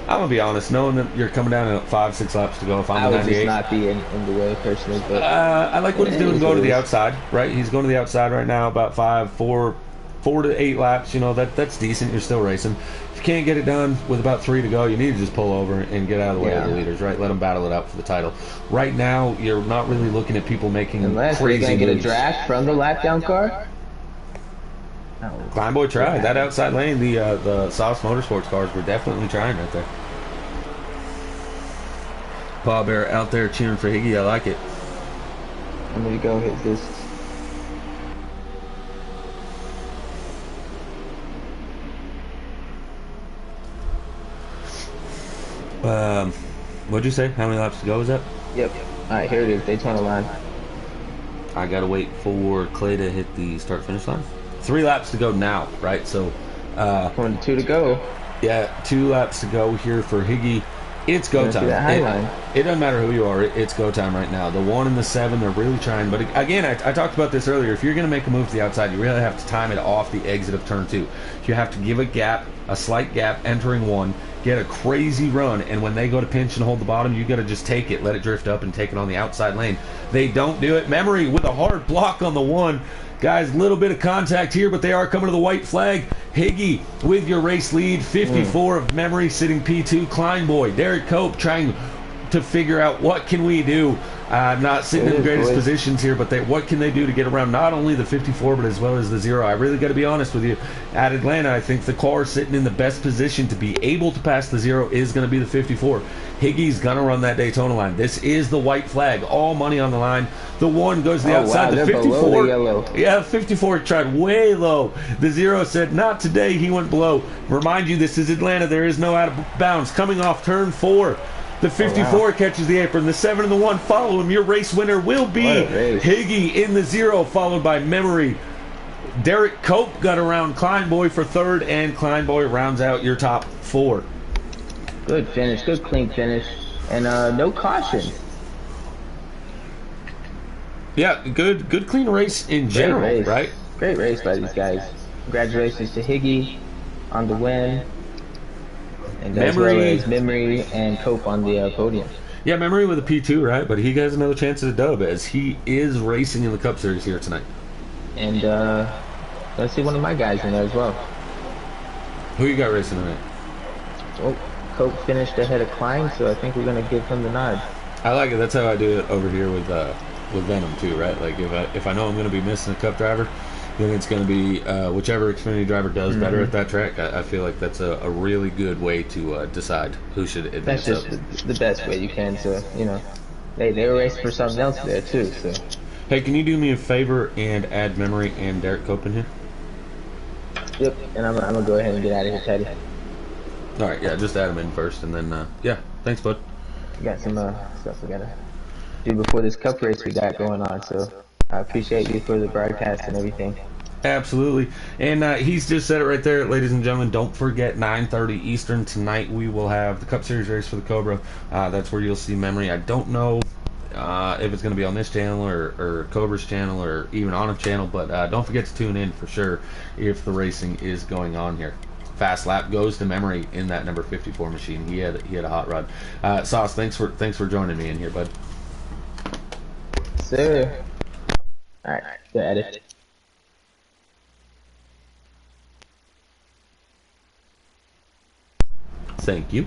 I'm gonna be honest, knowing that you're coming down at 5-6 laps to go, if I'm I the would 98, just not be in the way personally. But I like what he's doing, going to the outside, right? He's going to the outside right now, about 4 to 8 laps. You know, that's decent. You're still racing. If you can't get it done with about 3 to go, you need to just pull over and get out of the way of the leaders, right? Let them battle it out for the title. Right now, you're not really looking at people making unless crazy they're gonna get moves. a draft from the lap down car. Kleinboy tried that outside lane. The Sauce Motorsports cars were definitely trying right there. Paul Bear out there cheering for Higgy. I like it. I'm gonna go hit this. What'd you say? How many laps to go is that? Yep. All right, here it is. Daytona line. I gotta wait for Clay to hit the start finish line. 3 laps to go now, right? So, 2 to go. Yeah, 2 laps to go here for Higgy. It's go time. It doesn't matter who you are. It's go time right now. The 1 and the 7, they're really trying. But again, I talked about this earlier. If you're going to make a move to the outside, you really have to time it off the exit of turn 2. You have to give a gap, a slight gap, entering 1, get a crazy run, and when they go to pinch and hold the bottom, you got to just take it, let it drift up, and take it on the outside lane. They don't do it. Memory with a hard block on the 1. Guys, a little bit of contact here, but they are coming to the white flag. Higgy with your race lead. 54 of Memory sitting P2. Kleinboy, Derek Cope trying to figure out what can we do. Not sitting in the greatest positions here, but what can they do to get around not only the 54, but as well as the 0. I really got to be honest with you. At Atlanta, I think the car sitting in the best position to be able to pass the 0 is going to be the 54. Higgy's going to run that Daytona line. This is the white flag. All money on the line. The 1 goes to the outside. Wow, the 54. The yeah, the 54 tried way low. The 0 said, not today. He went below. Remind you, this is Atlanta. There is no out of bounds. Coming off turn 4. The 54 catches the apron. The 7 and the 1 follow him. Your race winner will be Higgy in the 0, followed by Memory. Derek Cope got around Kleinboy for 3rd, and Kleinboy rounds out your top 4. Good finish. Good clean finish. And no caution. Yeah, good clean race in general, right? Great race by these guys. Congratulations to Higgy on the win. And as well as Memory and Cope on the podium. Yeah, Memory with a P2, right? But he has another chance at a dub as he is racing in the Cup Series here tonight. And let's see one of my guys in there as well. Who you got racing tonight? Well, Cope finished ahead of Klein, so I think we're going to give him the nod. I like it. That's how I do it over here with Venom too, right? Like if I know I'm going to be missing a Cup driver, then it's going to be whichever Xfinity driver does better at that track. I feel like that's a really good way to decide who should advance. That's just the best way you can. So they were racing for something else there too. So hey, can you do me a favor and add Memory and Derek Cope in here? Yep, and I'm gonna go ahead and get out of here, Teddy. All right, yeah, just add them in first, and then yeah, thanks, bud. We got some stuff we gotta do before this Cup race we got going on. So I appreciate you for the broadcast and everything. Absolutely. And he's just said it right there, ladies and gentlemen. Don't forget, 9:30 Eastern tonight, we will have the Cup Series race for the Cobra. That's where you'll see Memory. I don't know if it's going to be on this channel or Cobra's channel or even on a channel. But don't forget to tune in for sure if the racing is going on here. Fast lap goes to Memory in that number 54 machine. He had a hot run. Sauce, thanks for joining me in here, bud. Sir. All right, go edit. Thank you.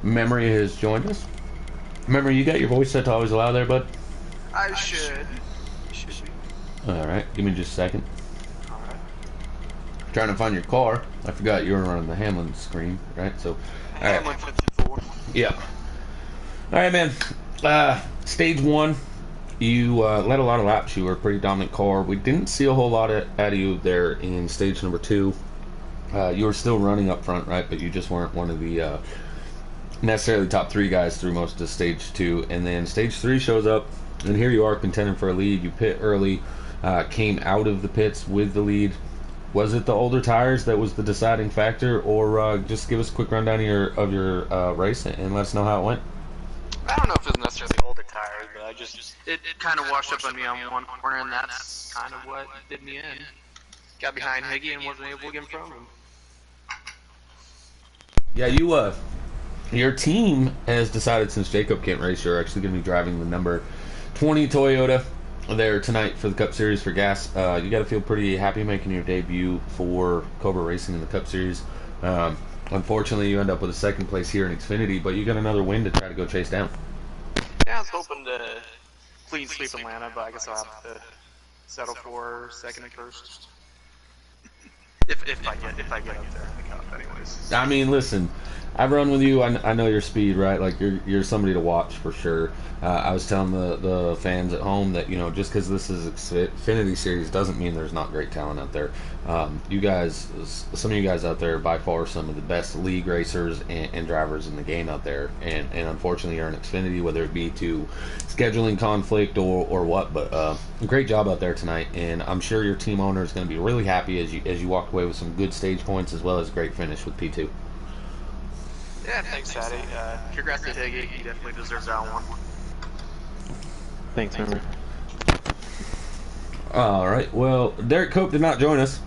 Memory has joined us. Memory, you got your voice set to always allow there, bud? I should. Should be. Alright, give me just a second. Alright. Trying to find your car. I forgot you were on the Hamlin screen, right? So, alright. Hamlin 54. Yeah. Alright, man. Stage 1, you led a lot of laps. You were a pretty dominant car. We didn't see a whole lot out of you there in stage number 2. You were still running up front, right? But you just weren't one of the necessarily top 3 guys through most of stage 2. And then stage 3 shows up, and here you are contending for a lead. You pit early, came out of the pits with the lead. Was it the older tires that was the deciding factor, or just give us a quick rundown of your race and let us know how it went? I don't know if it was necessarily older tires, but it kind of washed up on me on one corner, and that's kind of what did me in. Got behind Higgy and wasn't able to get in front of him. Yeah, your team has decided, since Jacob can't race, you're actually going to be driving the number 20 Toyota there tonight for the Cup Series for gas. You got to feel pretty happy making your debut for Cobra Racing in the Cup Series. Unfortunately, you end up with a second place here in Xfinity, but you got another win to try to go chase down. Yeah, I was hoping to clean sweep Atlanta, but I guess I'll have to settle for second and first. If I get up there in the Cup, anyways. I mean, listen, I've run with you. I know your speed, right? Like you're somebody to watch for sure. I was telling the fans at home that, just because this is Xfinity Series doesn't mean there's not great talent out there. You guys, some of you guys out there, are by far some of the best league racers and drivers in the game out there. And unfortunately, you're in Xfinity, whether it be to scheduling conflict or what. But great job out there tonight, and I'm sure your team owner is going to be really happy as you walk away with some good stage points as well as a great finish with P2. Yeah, thanks, Daddy. Congrats to Higgy. He definitely deserves that one. Thanks, Memory. All right. Well, Derek Cope did not join us,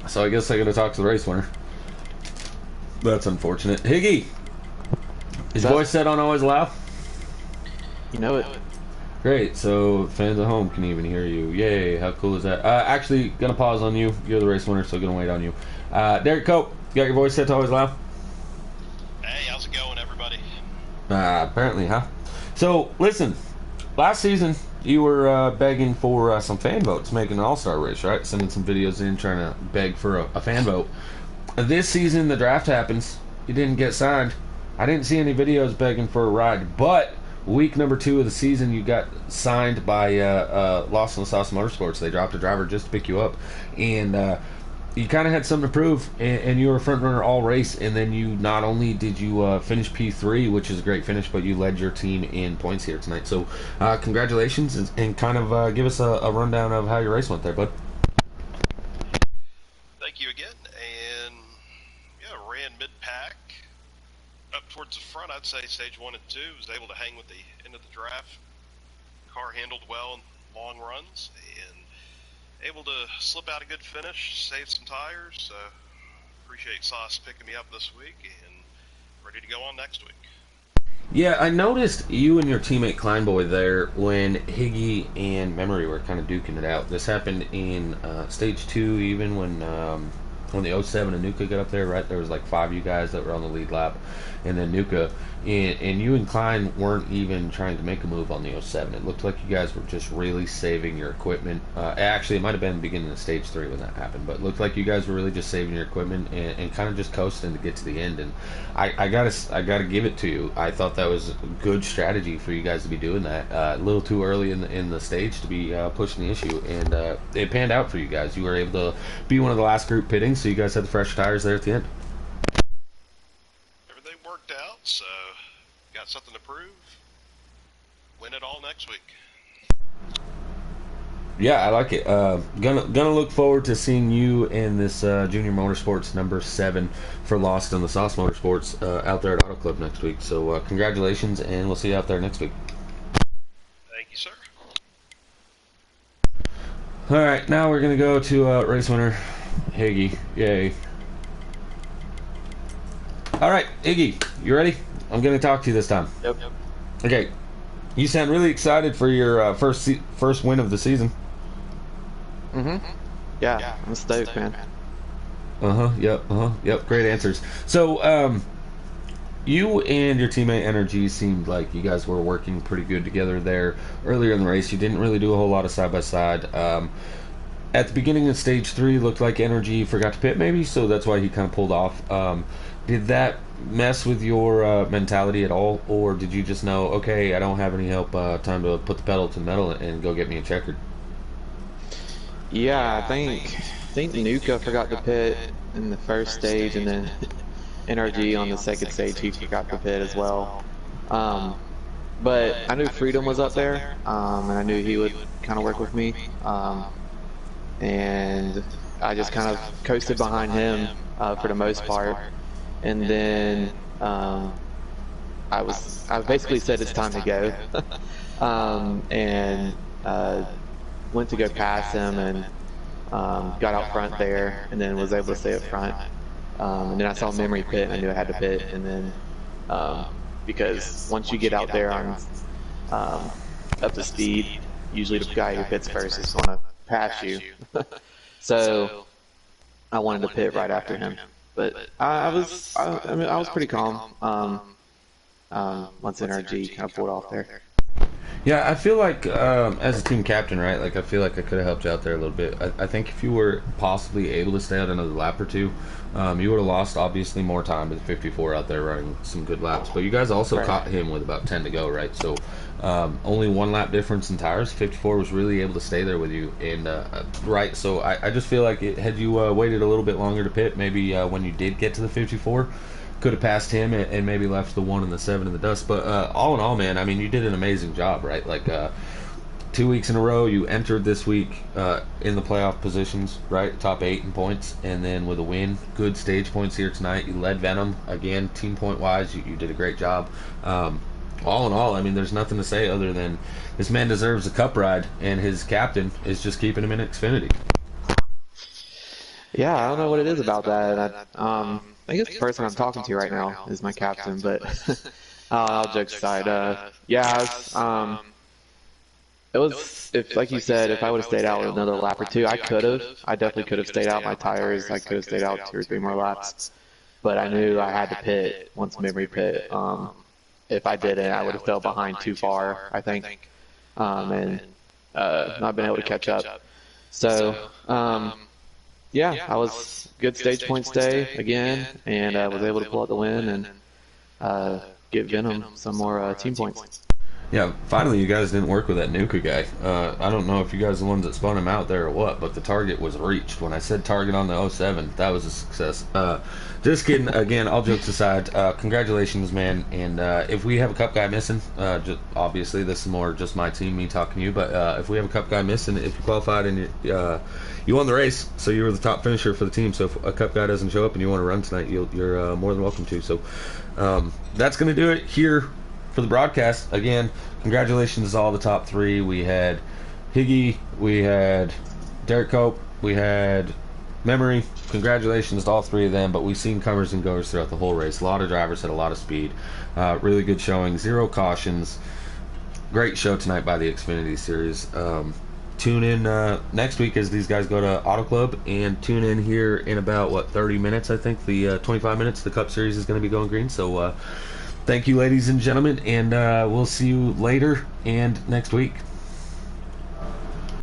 so I guess I got to talk to the race winner. That's unfortunate. Higgy, is your voice set on always allow? You know it. Great. So fans at home can even hear you. Yay! How cool is that? Actually, gonna pause on you. You're the race winner, so gonna wait on you. Derek Cope, you got your voice set to always allow? Hey, how's it going, everybody? Apparently, huh? So, listen, last season you were begging for some fan votes, making an all-star race, right? Sending some videos in, trying to beg for a fan vote. This season, the draft happens. You didn't get signed. I didn't see any videos begging for a ride, but week number 2 of the season, you got signed by Los Angeles Motorsports. They dropped a driver just to pick you up, and you kind of had something to prove, and you were a front runner all race. And then you not only did you finish P3, which is a great finish, but you led your team in points here tonight. So congratulations, and kind of give us a rundown of how your race went there, bud. Thank you again. And yeah, ran mid-pack up towards the front. I'd say stage 1 and 2 was able to hang with the end of the draft. Car handled well in long runs, and able to slip out a good finish, save some tires. So appreciate Sauce picking me up this week, and ready to go on next week. Yeah, I noticed you and your teammate Kleinboy there when Higgy and Memory were kind of duking it out. This happened in stage 2, even when the 07 and Nuka got up there, right? There was like 5 of you guys that were on the lead lap, and then Nuka, and you and Klein weren't even trying to make a move on the 07. It looked like you guys were just really saving your equipment. Actually, it might have been the beginning of stage 3 when that happened, but it looked like you guys were really just saving your equipment and kind of just coasting to get to the end. And I gotta give it to you. I thought that was a good strategy for you guys to be doing that. A little too early in the stage to be pushing the issue, and it panned out for you guys. You were able to be one of the last group pitting, so you guys had the fresh tires there at the end. Everything worked out, so got something to prove. win it all next week. Yeah, I like it. Gonna look forward to seeing you in this Junior Motorsports number 7 for Lost in the Sauce Motorsports out there at Auto Club next week. So congratulations, and we'll see you out there next week. Thank you, sir. All right, now we're gonna go to race winner Higgy. Yay! All right, Iggy, you ready? I'm gonna talk to you this time. Yep. Okay, you sound really excited for your first win of the season. Yeah, I'm stoked, man. Yep. Great answers. So, you and your teammate Energy seemed like you guys were working pretty good together there earlier in the race. You didn't really do a whole lot of side by side. At the beginning of stage 3, looked like Energy forgot to pit, maybe, so that's why he kind of pulled off. Did that mess with your mentality at all, or did you just know, okay, I don't have any help, time to put the pedal to the metal and go get me a checkered? Yeah, I think Nuka forgot to pit in the first stage, and then NRG on the second stage he forgot to pit as well. But I knew Freedom was up there, and I knew he would kind of work with me, and I just kind of coasted behind him for the most part, and then I basically said it's time to go, and went to go past him and got out front there, and then was able to stay up front. And then I saw Memory pit, and I knew I had to pit. And then because once you get out there on up to speed, usually the guy who pits first is going to pass you. So I wanted to pit right after him, but I was pretty calm once NRG kind of pulled off there. Yeah, I feel like as a team captain, right? Like I feel like I could have helped you out there a little bit. I think if you were possibly able to stay out another lap or two, you would have lost obviously more time with 54 out there running some good laps. But you guys also caught him with about 10 to go, right? So only 1 lap difference in tires. 54 was really able to stay there with you, and right. So I just feel like had you waited a little bit longer to pit, maybe when you did get to the 54. Could have passed him and maybe left the 1 and the 7 in the dust. But all in all, man, I mean, you did an amazing job, right? Like 2 weeks in a row, you entered this week in the playoff positions, right? Top 8 in points, and then with a win, good stage points here tonight. You led Venom again, team point wise. You did a great job. All in all, I mean, there's nothing to say other than this man deserves a cup ride, and his captain is just keeping him in Xfinity. Yeah, I don't know what it is about that. I think it's the person I'm talking to right now is my captain, but all jokes aside, it was, if like you said, if I would have stayed out with another lap or two, I definitely could have stayed out my tires. I could have stayed out 2 or 3 more laps, but I knew I had to pit once Memory pit. If I didn't, I would have fell behind too far, I think, and not been able to catch up. So, yeah, I was good stage point stay again, and was able to pull out the win and get Venom some more team points. Yeah, finally you guys didn't work with that Nuka guy. I don't know if you guys are the ones that spun him out there or what, but the target was reached. When I said target on the 07, that was a success. Just kidding. Again, all jokes aside, congratulations, man. And if we have a cup guy missing, obviously this is more just my team, me talking to you, but if we have a cup guy missing, if you qualified and you won the race, so you were the top finisher for the team, so if a cup guy doesn't show up and you want to run tonight, you're more than welcome to. So that's going to do it here for the broadcast. Again, congratulations to all the top 3. We had Higgy, we had Derek Cope, we had Memory. Congratulations to all 3 of them, but we've seen comers and goers throughout the whole race. A lot of drivers had a lot of speed. Really good showing, 0 cautions. Great show tonight by the Xfinity Series. Tune in next week as these guys go to Auto Club, and tune in here in about 30 minutes. I think the 25 minutes the Cup Series is going to be going green. So thank you, ladies and gentlemen, and we'll see you later and next week.